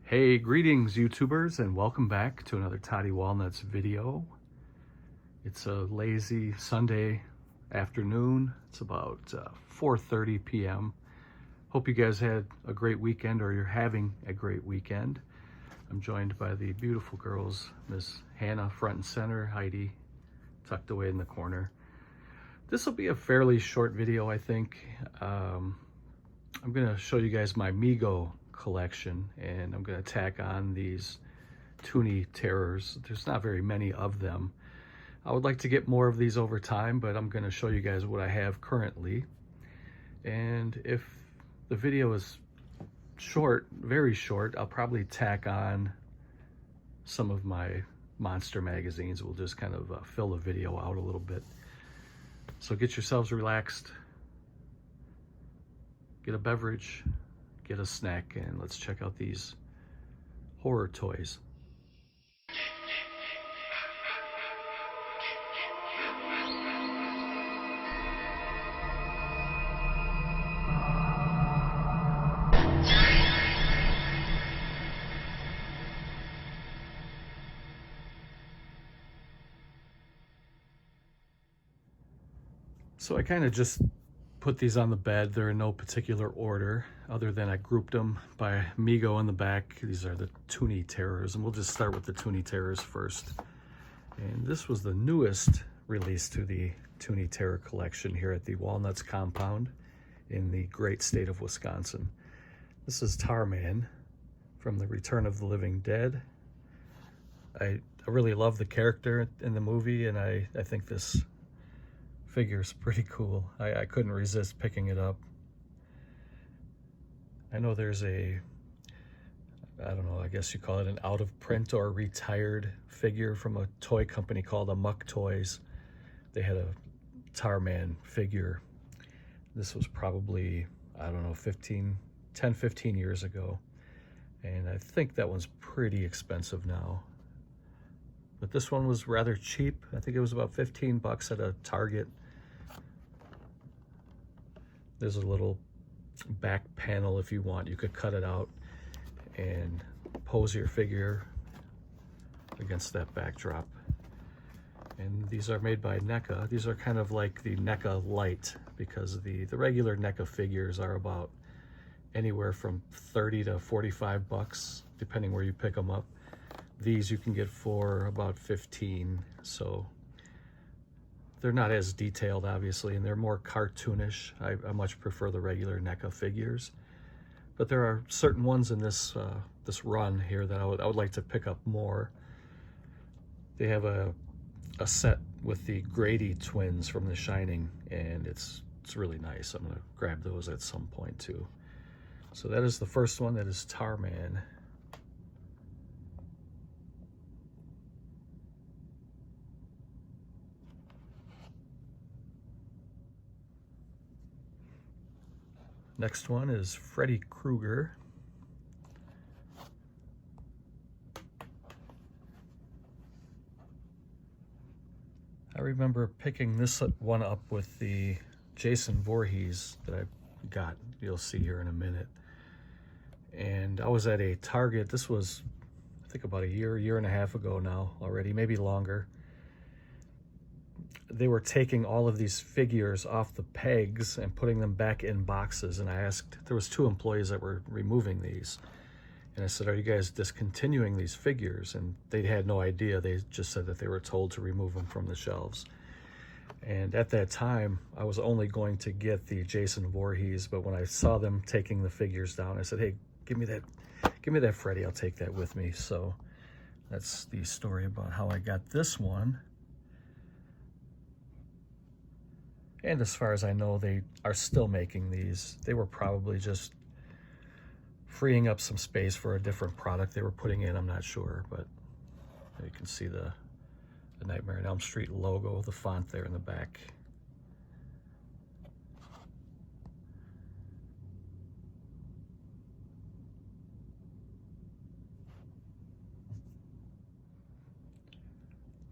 Hey, greetings YouTubers, and welcome back to another Toddy Walnuts video. It's a lazy Sunday afternoon. It's about 4:30 p.m. Hope you guys had a great weekend, or you're having a great weekend. I'm joined by the beautiful girls, Miss Hannah front and center, Heidi tucked away in the corner. This will be a fairly short video, I think. I'm gonna show you guys my MEGO collection, and I'm gonna tack on these TOONY terrors. There's not very many of them. I would like to get more of these over time, but I'm gonna show you guys what I have currently. And if the video is short, very short, I'll probably tack on some of my monster magazines. We'll just kind of fill the video out a little bit. So get yourselves relaxed, get a beverage, get a snack, and let's check out these horror toys. So I kind of just put these on the bed. They're in no particular order, other than I grouped them by MEGO on the back. These are the TOONY terrors, and we'll just start with the TOONY terrors first. And this was the newest release to the TOONY terror collection here at the Walnuts compound in the great state of Wisconsin. This is Tarman from the Return of the Living Dead. I really love the character in the movie, and I think this figure is pretty cool. I couldn't resist picking it up. I know there's I don't know, I guess you call it an out of print or retired figure from a toy company called Amok Toys. They had a Tarman figure. This was probably, I don't know, 10, 15 years ago. And I think that one's pretty expensive now. But this one was rather cheap. I think it was about 15 bucks at a Target. There's a little back panel if you want. You could cut it out and pose your figure against that backdrop. And these are made by NECA. These are kind of like the NECA Lite, because the regular NECA figures are about anywhere from 30 to 45 bucks, depending where you pick them up. These you can get for about 15, so they're not as detailed, obviously, and they're more cartoonish. I much prefer the regular NECA figures, but there are certain ones in this this run here that I would like to pick up more. They have a set with the Grady twins from The Shining, and it's really nice. I'm gonna grab those at some point too. So that is the first one. That is Tarman. Next one is Freddy Krueger. I remember picking this one up with the Jason Voorhees that I got. You'll see here in a minute. And I was at a Target. This was, I think, about a year and a half ago now already, maybe longer. They were taking all of these figures off the pegs and putting them back in boxes, and I asked, there was 2 employees that were removing these, and I said, are you guys discontinuing these figures? And they had no idea. They just said that they were told to remove them from the shelves. And at that time, I was only going to get the Jason Voorhees, but when I saw them taking the figures down, I said, hey, give me that Freddy, I'll take that with me. So that's the story about how I got this one. And as far as I know, they are still making these. They were probably just freeing up some space for a different product they were putting in, I'm not sure, but you can see the Nightmare on Elm Street logo, the font there in the back.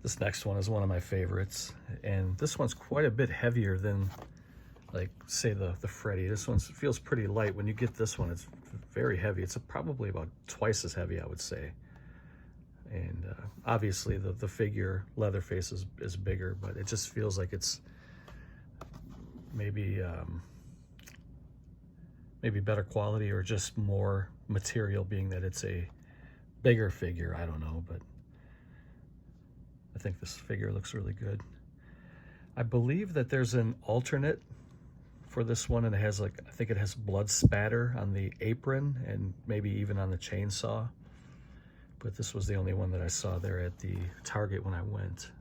This next one is one of my favorites, and this one's quite a bit heavier than, like, say, the Freddy. This one feels pretty light. When you get this one, it's very heavy. It's probably about twice as heavy, I would say. And obviously the figure Leatherface is bigger, but it just feels like it's maybe maybe better quality or just more material, being that it's a bigger figure. I don't know, but I think this figure looks really good. I believe that there's an alternate for this one, and it has, like, I think it has blood spatter on the apron and maybe even on the chainsaw. But this was the only one that I saw there at the Target when I went.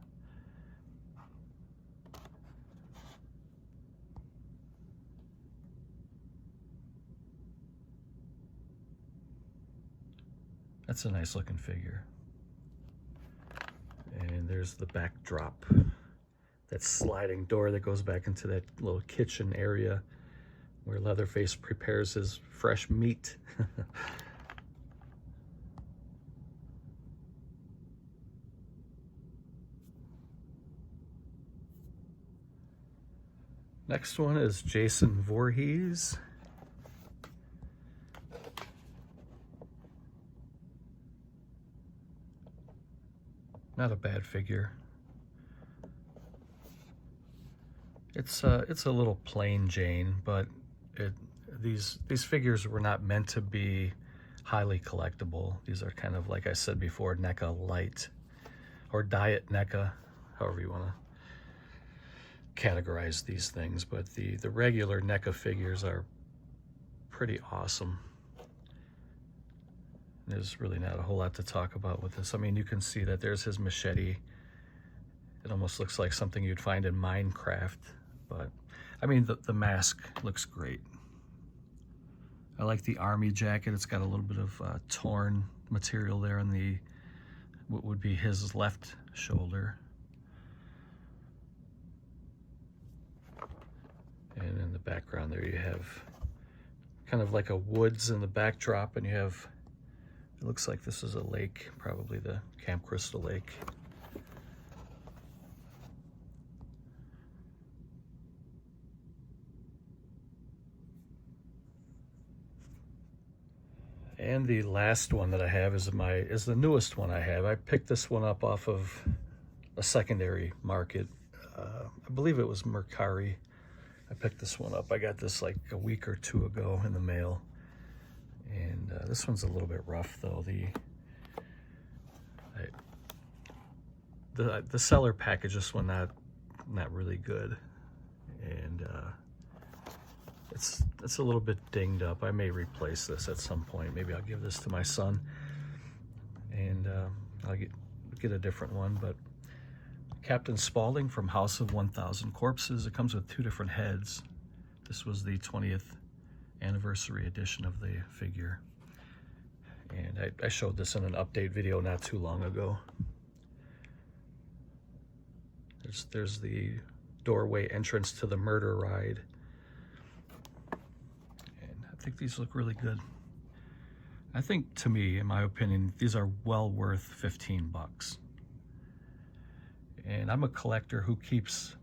That's a nice looking figure. And there's the backdrop. That sliding door that goes back into that little kitchen area where Leatherface prepares his fresh meat. Next one is Jason Voorhees. Not a bad figure. It's a little plain Jane, but these figures were not meant to be highly collectible. These are kind of, like I said before, NECA light or diet NECA, however you want to categorize these things. But the regular NECA figures are pretty awesome. There's really not a whole lot to talk about with this. I mean, you can see that there's his machete. It almost looks like something you'd find in Minecraft. But I mean, the mask looks great. I like the army jacket. It's got a little bit of torn material there on the what would be his left shoulder. And in the background there you have kind of like a woods in the backdrop, and you have, it looks like this is a lake, probably the Camp Crystal Lake. And the last one that I have is the newest one I have. I picked this one up off of a secondary market. I believe it was Mercari. I picked this one up. I got this like a week or two ago in the mail. And this one's a little bit rough though. The seller packaged this one not really good. And it's a little bit dinged up. I may replace this at some point. Maybe I'll give this to my son, and I'll get a different one. But Captain Spaulding from House of 1000 Corpses. It comes with two different heads. This was the 20th anniversary edition of the figure, and I showed this in an update video not too long ago. There's the doorway entrance to the murder ride. I think these look really good. I think, to me, in my opinion, these are well worth 15 bucks. And I'm a collector who keeps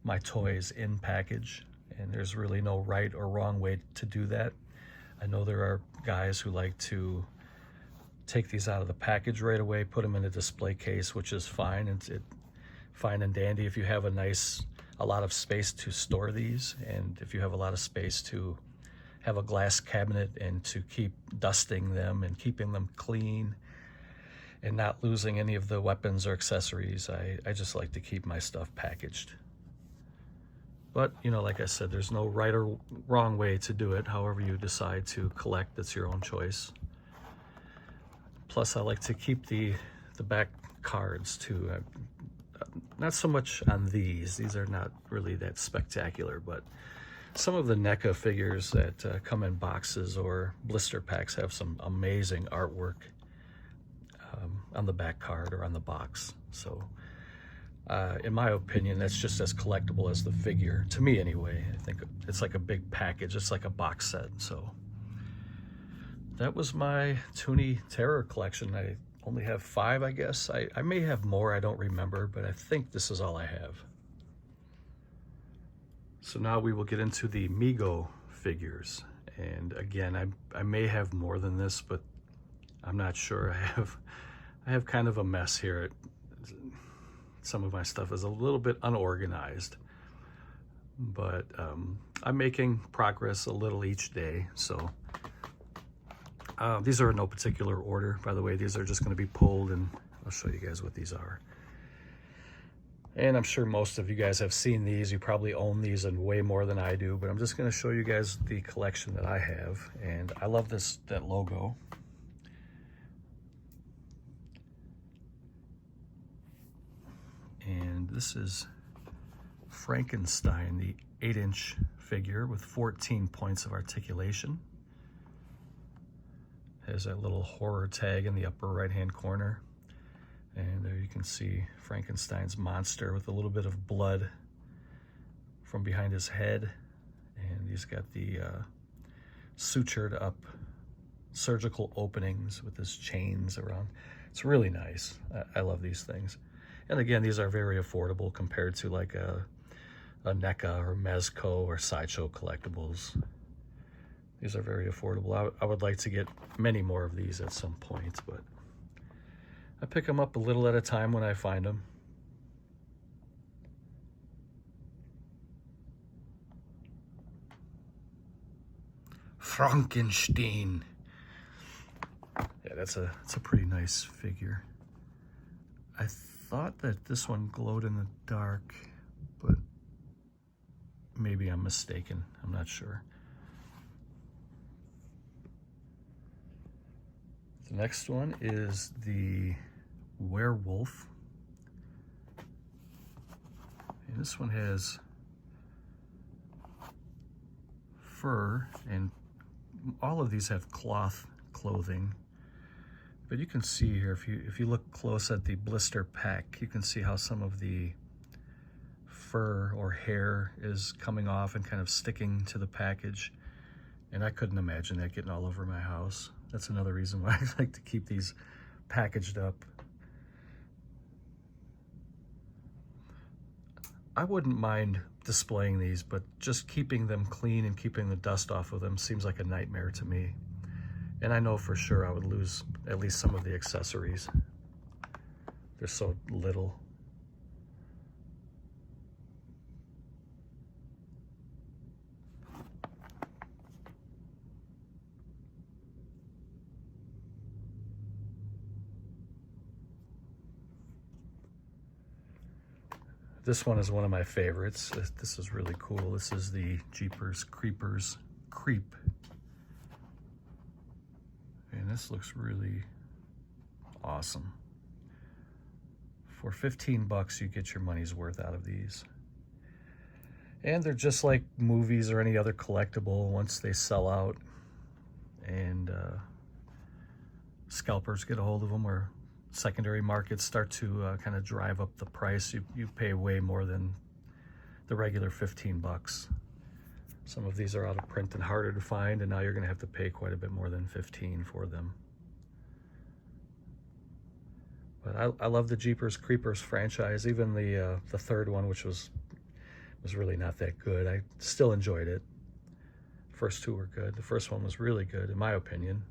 my toys in package, and there's really no right or wrong way to do that. I know there are guys who like to take these out of the package right away, put them in a display case, which is fine. It's fine and dandy if you have a lot of space to store these, and if you have a lot of space to have a glass cabinet and to keep dusting them and keeping them clean and not losing any of the weapons or accessories. I just like to keep my stuff packaged. But, you know, like I said, there's no right or wrong way to do it. However you decide to collect, it's your own choice. Plus, I like to keep the back cards too. Not so much on these. These are not really that spectacular, but some of the NECA figures that come in boxes or blister packs have some amazing artwork on the back card or on the box. So in my opinion, that's just as collectible as the figure, to me anyway. I think it's like a big package. It's like a box set. So that was my TOONY Terror collection. I only have 5, I guess. I may have more, I don't remember, but I think this is all I have. So now we will get into the MEGO figures. And again, I may have more than this, but I'm not sure. I have kind of a mess here. Some of my stuff is a little bit unorganized, but I'm making progress a little each day. So these are in no particular order, by the way. These are just going to be pulled, and I'll show you guys what these are. And I'm sure most of you guys have seen these. You probably own these and way more than I do, but I'm just going to show you guys the collection that I have. And I love that logo. And this is Frankenstein, the 8-inch figure with 14 points of articulation. Has that little horror tag in the upper right-hand corner. And there you can see Frankenstein's monster with a little bit of blood from behind his head. And he's got the sutured up surgical openings with his chains around. It's really nice. I love these things. And again, these are very affordable compared to like a NECA or MEGO or Sideshow collectibles. These are very affordable. I would like to get many more of these at some point, but I pick them up a little at a time when I find them. Frankenstein. Yeah, it's a pretty nice figure. I thought that this one glowed in the dark, but maybe I'm mistaken. I'm not sure. The next one is the werewolf. And this one has fur, and all of these have cloth clothing. But you can see here, if you look close at the blister pack, you can see how some of the fur or hair is coming off and kind of sticking to the package. And I couldn't imagine that getting all over my house. That's another reason why I like to keep these packaged up. I wouldn't mind displaying these, but just keeping them clean and keeping the dust off of them seems like a nightmare to me. And I know for sure I would lose at least some of the accessories. They're so little. This one is one of my favorites. This is really cool. This is the Jeepers Creepers Creep. And this looks really awesome. For 15 bucks, you get your money's worth out of these. And they're just like movies or any other collectible. Once they sell out and scalpers get a hold of them, or secondary markets start to kind of drive up the price, you pay way more than the regular 15 bucks. Some of these are out of print and harder to find, and now you're going to have to pay quite a bit more than 15 for them. But I love the Jeepers Creepers franchise. Even the third one, which was really not that good, I still enjoyed it. First two were good. The first one was really good, in my opinion.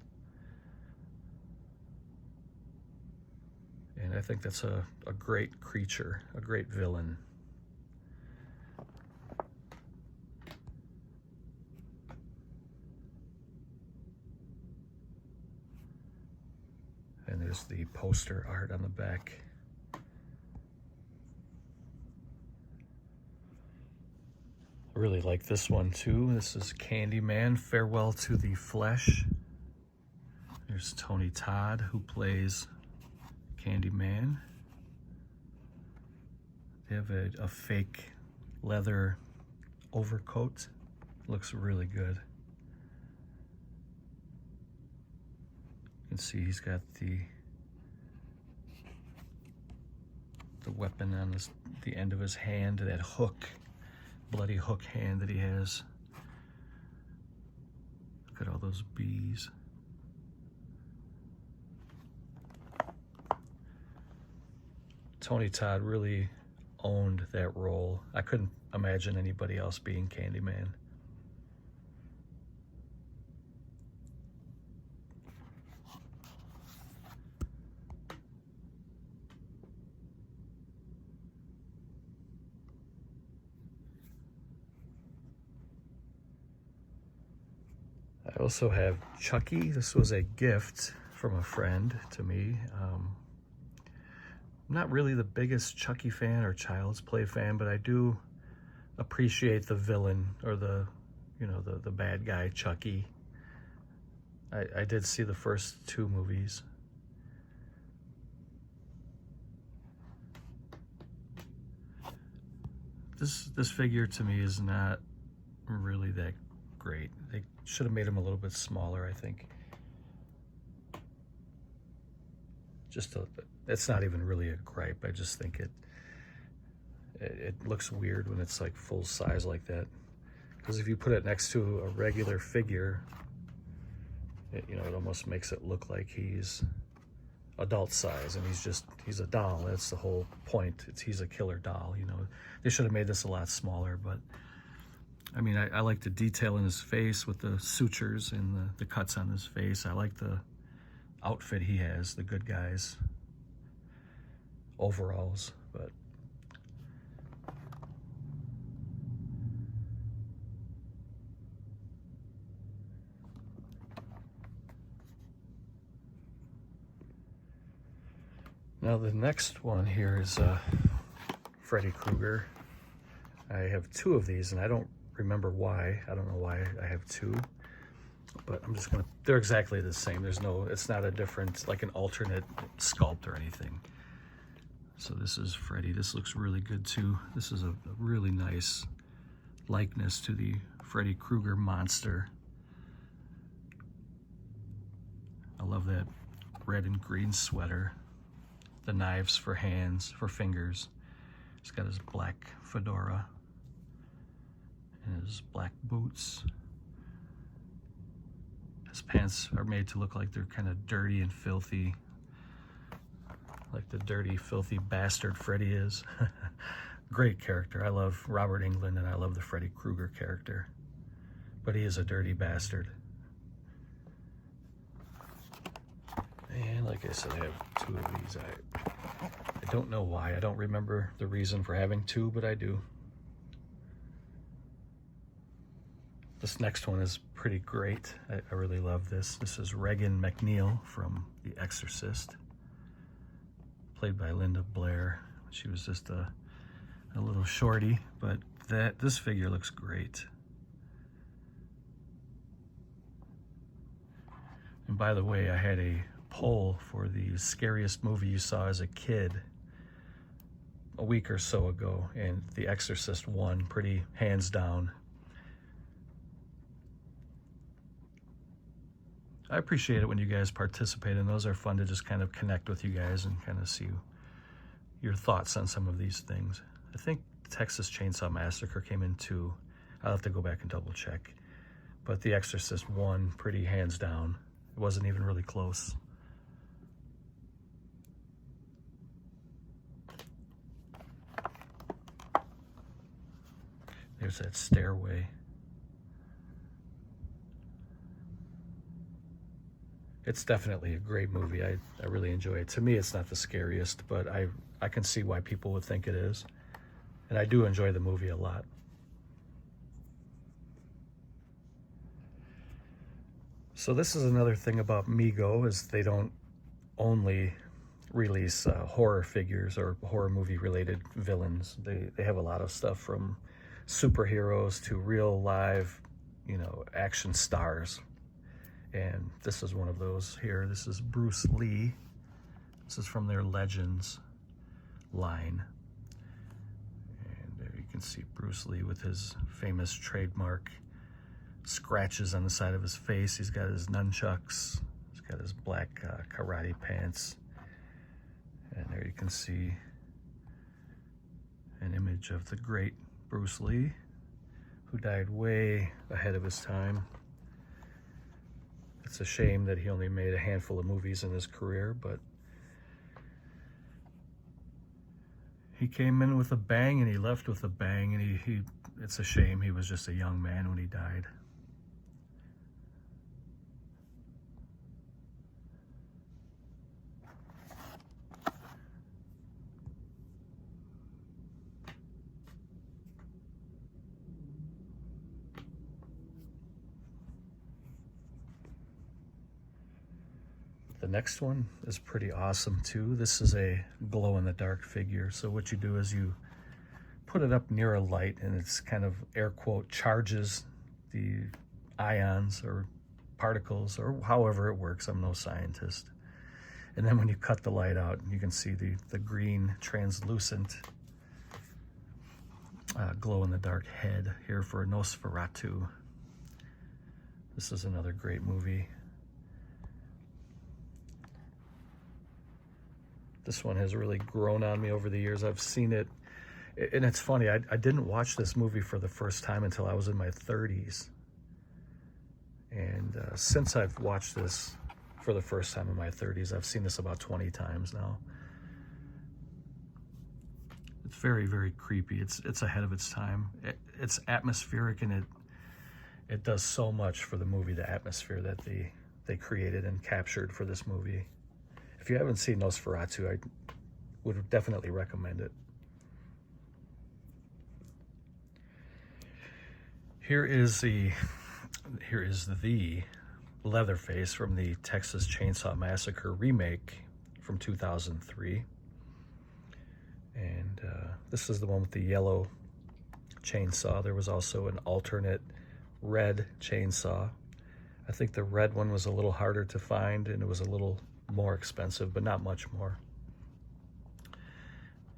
And I think that's a great creature, a great villain. And there's the poster art on the back. I really like this one too. This is Candyman, Farewell to the Flesh. There's Tony Todd, who plays Candyman. They have a fake leather overcoat. Looks really good. You can see he's got the weapon on the end of his hand, that hook, bloody hook hand that he has. Look at all those bees. Tony Todd really owned that role. I couldn't imagine anybody else being Candyman. I also have Chucky. This was a gift from a friend to me. I'm not really the biggest Chucky fan or Child's Play fan, but I do appreciate the villain, or the, you know, the bad guy Chucky. I did see the first 2 movies. This figure to me is not really that great. They should have made him a little bit smaller, I think. It's not even really a gripe. I just think it looks weird when it's like full size like that. Because if you put it next to a regular figure, you know, it almost makes it look like he's adult size, and he's a doll. That's the whole point. He's a killer doll, you know. They should have made this a lot smaller, but I mean, I like the detail in his face with the sutures and the cuts on his face. I like the outfit he has, the good guy's overalls, but now the next one here is Freddy Krueger. I have 2 of these, and I don't remember why. I don't know why I have 2, but I'm just gonna, they're exactly the same. It's not a different, like an alternate sculpt or anything. So this is Freddy. This looks really good too. This is a really nice likeness to the Freddy Krueger monster. I love that red and green sweater. The knives for hands, for fingers. He's got his black fedora and his black boots. His pants are made to look like they're kind of dirty and filthy, like the dirty, filthy bastard Freddy is. Great character. I love Robert Englund, and I love the Freddy Krueger character, but he is a dirty bastard. And like I said, I have 2 of these. I don't know why. I don't remember the reason for having 2, but I do. This next one is pretty great. I really love this. This is Regan MacNeil from The Exorcist, played by Linda Blair. She was just a little shorty, but this figure looks great. And by the way, I had a poll for the scariest movie you saw as a kid a week or so ago, and The Exorcist won pretty hands down. I appreciate it when you guys participate, and those are fun to just kind of connect with you guys and kind of see your thoughts on some of these things. I think Texas Chainsaw Massacre came in 2. I'll have to go back and double check. But The Exorcist won pretty hands down. It wasn't even really close. There's that stairway. It's definitely a great movie. I really enjoy it. To me, it's not the scariest, but I can see why people would think it is. And I do enjoy the movie a lot. So this is another thing about MEGO, is they don't only release horror figures or horror movie related villains. They have a lot of stuff from superheroes to real live, you know, action stars. And this is one of those here. This is Bruce Lee. This is from their Legends line. And there you can see Bruce Lee with his famous trademark scratches on the side of his face. He's got his nunchucks. He's got his black karate pants. And there you can see an image of the great Bruce Lee, who died way ahead of his time. It's a shame that he only made a handful of movies in his career, but he came in with a bang and he left with a bang, and it's a shame he was just a young man when he died. The next one is pretty awesome too. This is a glow-in-the-dark figure. So what you do is you put it up near a light, and it's kind of, air quote, charges the ions or particles, or however it works. I'm no scientist. And then when you cut the light out, you can see the green translucent glow-in-the-dark head here for Nosferatu. This is another great movie. This one has really grown on me over the years. I've seen it, and it's funny, I didn't watch this movie for the first time until I was in my 30s. And since I've watched this for the first time in my 30s, I've seen this about 20 times now. It's very, very creepy. It's ahead of its time. It's atmospheric, and it does so much for the movie, the atmosphere that they created and captured for this movie. If you haven't seen Nosferatu, I would definitely recommend it. Here is the Leatherface from the Texas Chainsaw Massacre remake from 2003. And this is the one with the yellow chainsaw. There was also an alternate red chainsaw. I think the red one was a little harder to find, and it was a little more expensive, but not much more.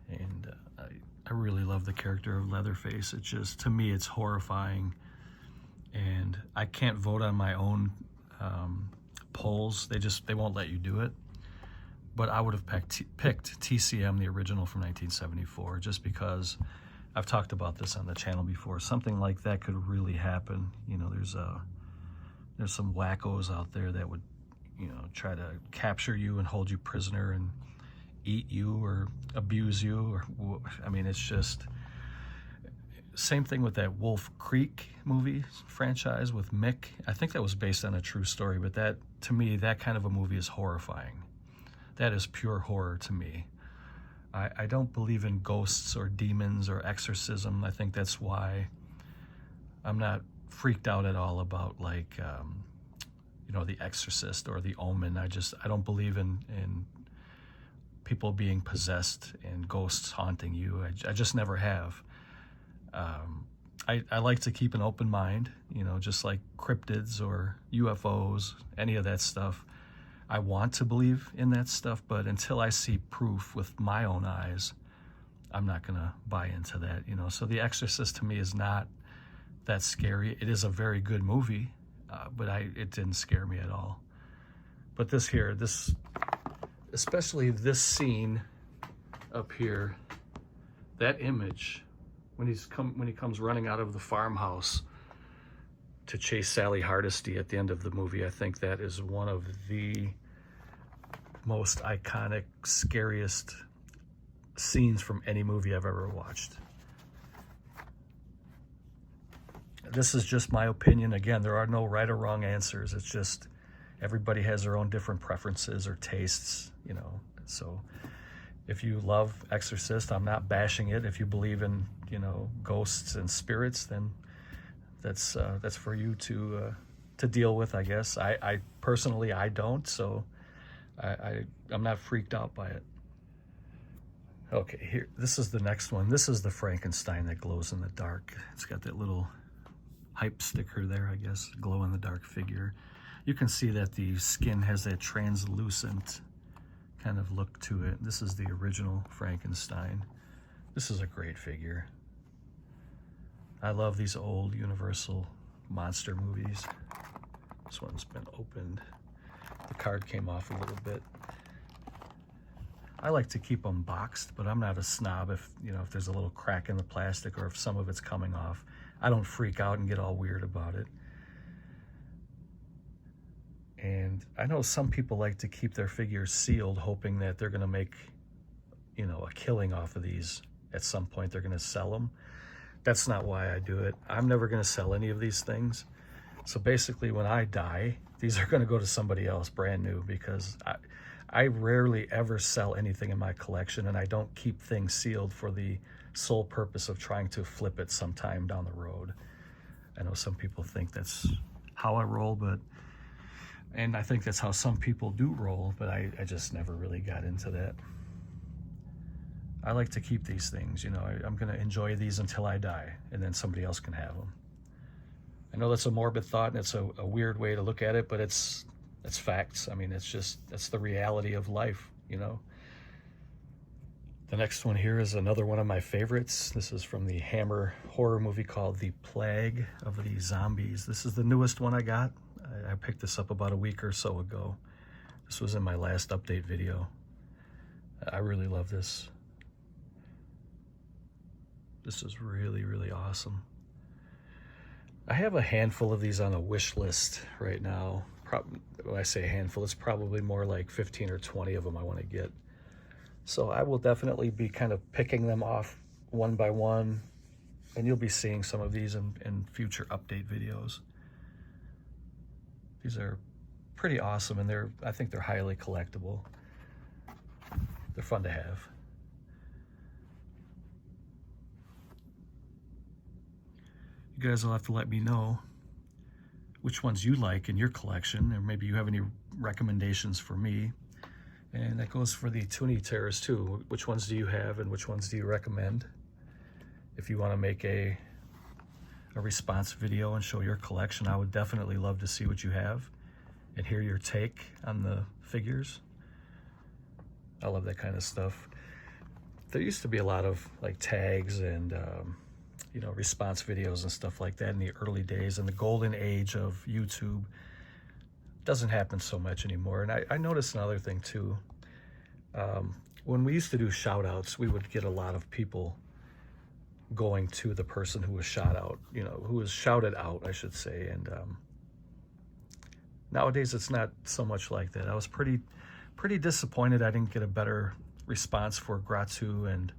And I really love the character of Leatherface. It's just, to me, it's horrifying. And I can't vote on my own polls. They won't let you do it. But I would have picked TCM, the original from 1974, just because I've talked about this on the channel before. Something like that could really happen. You know, there's some wackos out there that would, you know, try to capture you and hold you prisoner and eat you or abuse you. Or, I mean, it's just, same thing with that Wolf Creek movie franchise with Mick. I think that was based on a true story, but that, to me, that kind of a movie is horrifying. That is pure horror to me. I don't believe in ghosts or demons or exorcism. I think that's why I'm not freaked out at all about, like, you know, The Exorcist or The Omen. I don't believe in people being possessed and ghosts haunting you. I just never have. I like to keep an open mind, you know, just like cryptids or UFOs, any of that stuff. I want to believe in that stuff, but until I see proof with my own eyes, I'm not going to buy into that, you know. So The Exorcist to me is not that scary. It is a very good movie, but it didn't scare me at all. But this here, especially this scene up here, that image, when he comes running out of the farmhouse to chase Sally Hardesty at the end of the movie, I think that is one of the most iconic, scariest scenes from any movie I've ever watched. This is just my opinion. Again, there are no right or wrong answers. It's just everybody has their own different preferences or tastes, you know. So if you love Exorcist, I'm not bashing it. If you believe in, you know, ghosts and spirits, then that's for you to deal with, I guess. I personally, I don't, so I'm not freaked out by it. Okay, here, this is the next one. This is the Frankenstein that glows in the dark. It's got that little hype sticker there, I guess, glow in the dark figure. You can see that the skin has that translucent kind of look to it. This is the original Frankenstein. This is a great figure. I love these old Universal monster movies. This one's been opened. The card came off a little bit. I like to keep them boxed, but I'm not a snob if, you know, if there's a little crack in the plastic or if some of it's coming off. I don't freak out and get all weird about it. And I know some people like to keep their figures sealed, hoping that they're going to make, you know, a killing off of these. At some point, they're going to sell them. That's not why I do it. I'm never going to sell any of these things. So basically, when I die, these are going to go to somebody else brand new, because I rarely ever sell anything in my collection, and I don't keep things sealed for the sole purpose of trying to flip it sometime down the road. I know some people think that's how I roll, but And I think that's how some people do roll, but I just never really got into that. I like to keep these things, you know, I'm going to enjoy these until I die, and then somebody else can have them. I know that's a morbid thought, and it's a weird way to look at it, but it's facts. I mean, that's the reality of life, you know. The next one here is another one of my favorites. This is from the Hammer horror movie called The Plague of the Zombies. This is the newest one I got. I picked this up about a week or so ago. This was in my last update video. I really love this. This is really, really awesome. I have a handful of these on a wish list right now. When I say a handful, it's probably more like 15 or 20 of them I want to get. So I will definitely be kind of picking them off one by one, and you'll be seeing some of these in future update videos. These are pretty awesome, and I think they're highly collectible. They're fun to have. You guys will have to let me know which ones you like in your collection, or maybe you have any recommendations for me. And that goes for the TOONY tears too. Which ones do you have and which ones do you recommend? If you want to make a response video and show your collection, I would definitely love to see what you have and hear your take on the figures. I love that kind of stuff. There used to be a lot of like tags and you know, response videos and stuff like that in the early days, in the golden age of YouTube. Doesn't happen so much anymore. And I noticed another thing too. When we used to do shout outs, we would get a lot of people going to the person who was shot out, you know, who was shouted out, I should say. And nowadays it's not so much like that. I was pretty disappointed I didn't get a better response for Gratu and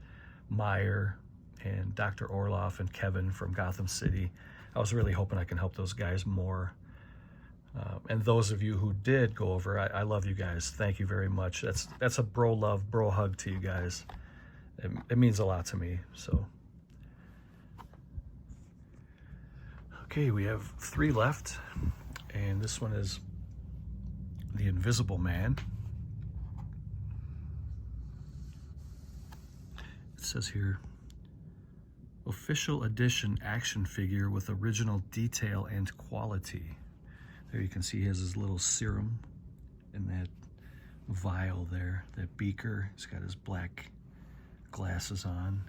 Meyer and Dr. Orloff and Kevin from Gotham City. I was really hoping I can help those guys more. And those of you who did go over, I love you guys. Thank you very much. That's a bro love, bro hug to you guys. It means a lot to me. So, okay, we have 3 left, and this one is the Invisible Man. It says here, official edition action figure with original detail and quality. There you can see he has his little serum in that vial there, that beaker. He's got his black glasses on.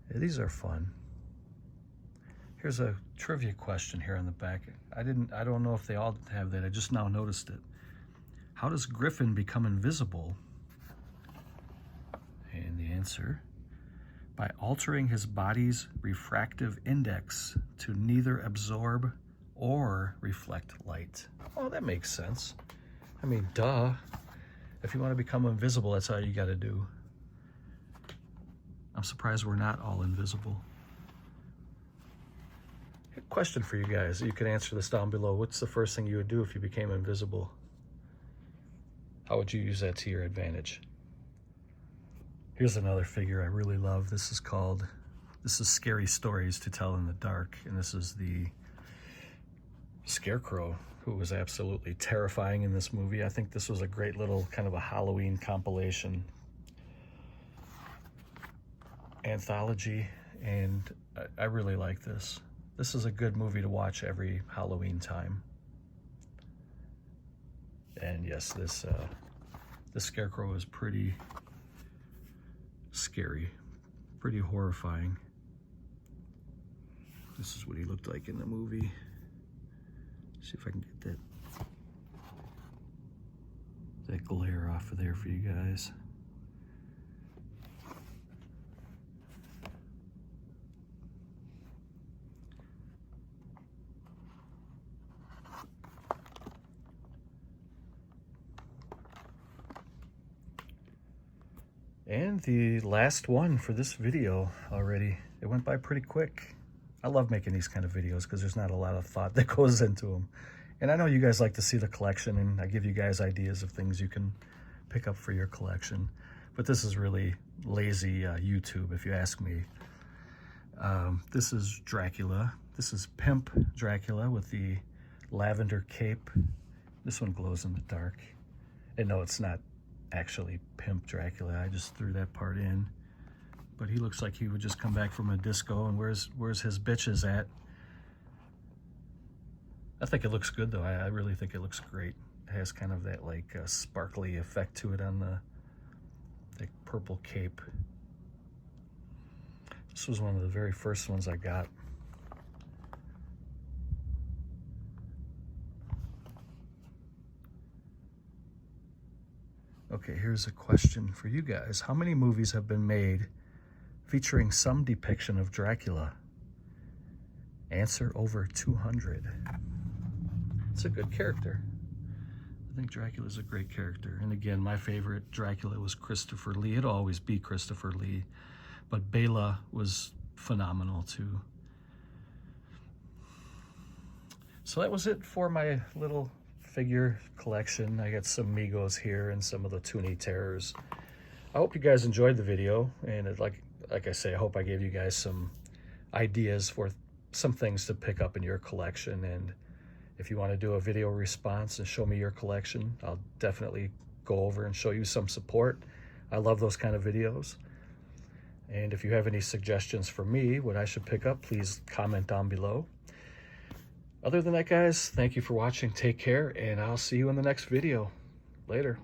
Yeah, these are fun. Here's a trivia question here on the back. I don't know if they all have that. I just now noticed it. How does Griffin become invisible? And the answer, by altering his body's refractive index to neither absorb or reflect light. Oh, that makes sense. I mean, duh. If you want to become invisible, that's all you got to do. I'm surprised we're not all invisible. Question for you guys. You can answer this down below. What's the first thing you would do if you became invisible? How would you use that to your advantage? Here's another figure I really love. This is Scary Stories to Tell in the Dark. And this is the Scarecrow, who was absolutely terrifying in this movie. I think this was a great little kind of a Halloween compilation anthology. And I really like this. This is a good movie to watch every Halloween time. And yes, this Scarecrow is pretty scary, pretty horrifying. This is what he looked like in the movie. See if I can get that glare off of there for you guys. And the last one for this video already. It went by pretty quick. I love making these kind of videos because there's not a lot of thought that goes into them. And I know you guys like to see the collection, and I give you guys ideas of things you can pick up for your collection. But this is really lazy YouTube, if you ask me. This is Dracula. This is Pimp Dracula with the lavender cape. This one glows in the dark. And no, it's not actually Pimp Dracula. I just threw that part in. But he looks like he would just come back from a disco. And where's his bitches at? I think it looks good, though. I really think it looks great. It has kind of that like sparkly effect to it on the purple cape. This was one of the very first ones I got. Okay, here's a question for you guys. How many movies have been made featuring some depiction of Dracula? Answer: over 200. It's a good character. I think Dracula's a great character. And again, my favorite Dracula was Christopher Lee. It'll always be Christopher Lee. But Bela was phenomenal too. So that was it for my little figure collection. I got some MEGOs here and some of the TOONY Terrors. I hope you guys enjoyed the video. And like I say, I hope I gave you guys some ideas for some things to pick up in your collection. And if you want to do a video response and show me your collection, I'll definitely go over and show you some support. I love those kind of videos. And if you have any suggestions for me, what I should pick up, please comment down below. Other than that, guys, thank you for watching. Take care, and I'll see you in the next video. Later.